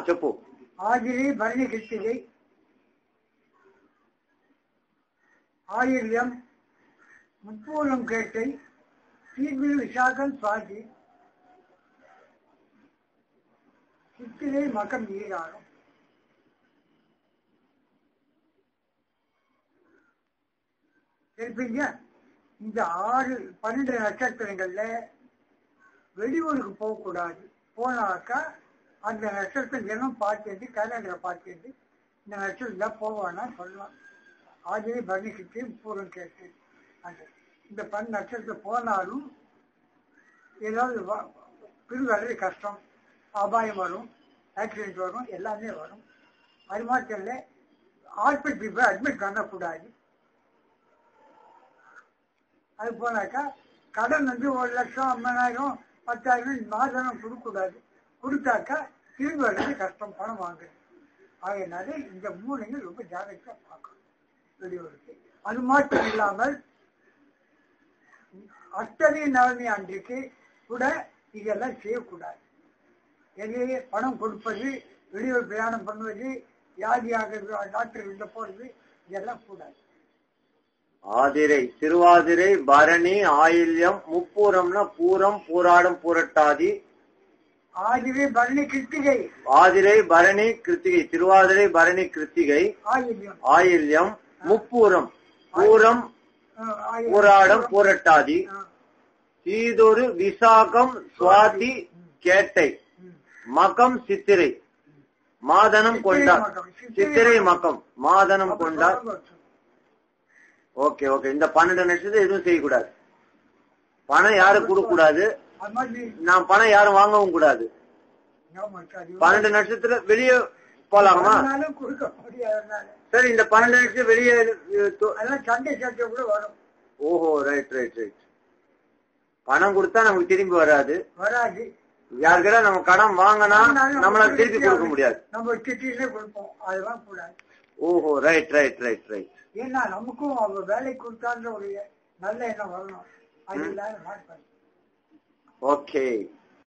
చెప్పు. ఆగిరి భరణి కిష్టిగై ஆயில்யம் முப்பூலம் கேட்டை தீர்வில் விசாகம் சுவாதி சித்திரை மகம் ஈராடும். இருப்பீங்க. இந்த 12 நட்சத்திரங்கள்ல வெளியூருக்கு போகக்கூடாது. போனாக்கா அந்த நட்சத்திரம் தினம் பார்த்துட்டு கேலண்டரை பார்த்துட்டு இந்த நட்சத்திரம் போவானா சொல்லலாம். ஆகிய பரணிக்கு பூரம் கேட்டு அந்த இந்த 12 நட்சத்திரம் போனாலும் ஏதாவது பிரிவளவு கஷ்டம், அபாயம் வரும், ஆக்சிடென்ட் வரும், எல்லாமே வரும். அது மாத்திரம் இல்லை, ஹாஸ்பிட்டல் போய் அட்மிட் பண்ணக்கூடாது. அது போனாக்கா கடன் 1 லட்சம் 50,000 10,000 மாதம் கொடுக்கக்கூடாது. கொடுத்தாக்கா திரும்பி வர்றது கஷ்டம், பணம் வாங்குறது. ஆகையினால இந்த 3 ரொம்ப ஜாகிரதையா பார்க்கணும் வெளியூருக்கு. அது மாத்திரம் இல்லாமல் அஷ்டமி நவமி அன்றைக்கு கூட இதெல்லாம் செய்யக்கூடாது. எதையே பணம் கொடுப்பது, வெளியூர் பிரயாணம் பண்ணுவது, வியாதியாகிறது, டாக்டர் கிட்ட போறது, இதெல்லாம் கூடாது. ஆதிரை, திருவாதிரை, பரணி, ஆயில்யம், முப்பூரம்னா பூரம், பூராடம், பூரட்டாதி. ஆதிரை பரணி கிருத்திகை. ஆதிரை பரணி கிருத்திகை, திருவாதிரை பரணி கிருத்திகை, ஆயில்யம், முப்பூரம், பூரம், பூராடம், பூரட்டாதி, சீதொரு, விசாகம், சுவாதி, கேட்டை, மகம், சித்திரை, மாதனம் கொண்டார். சித்திரை மகம் மாதனம் கொண்டார். Okay okay. இந்த 12 நட்சத்திரம் எதுவும் செய்யக்கூடாது. பணம் யாரும் கொடுக்க கூடாது. நான் பணம் யாரும் வாங்கவும் கூடாது. 12 நட்சத்திரம் வெளியே போலாமா? சரி, இந்த 12 நட்சத்திரம் வெளியே சண்டை சட்டை கூட வரும். ஓஹோ, ரைட் ரைட் ரைட். பணம் கொடுத்தா நமக்கு திரும்பி வராது. யாருக்கிட்ட நம்ம கடன் வாங்கினா நம்மளால திருப்பி கொடுக்க முடியாது. நம்ம திட்டிலே கொடுப்போம், அதெல்லாம் கூடாது. ஓஹோ, ரைட் ரைட் ரைட் ரைட். ஏன்னா நமக்கும் அவங்க வேலை கொடுத்தான்ற ஒரு நல்ல எண்ணம் வரணும். அது இல்லாத ஓகே.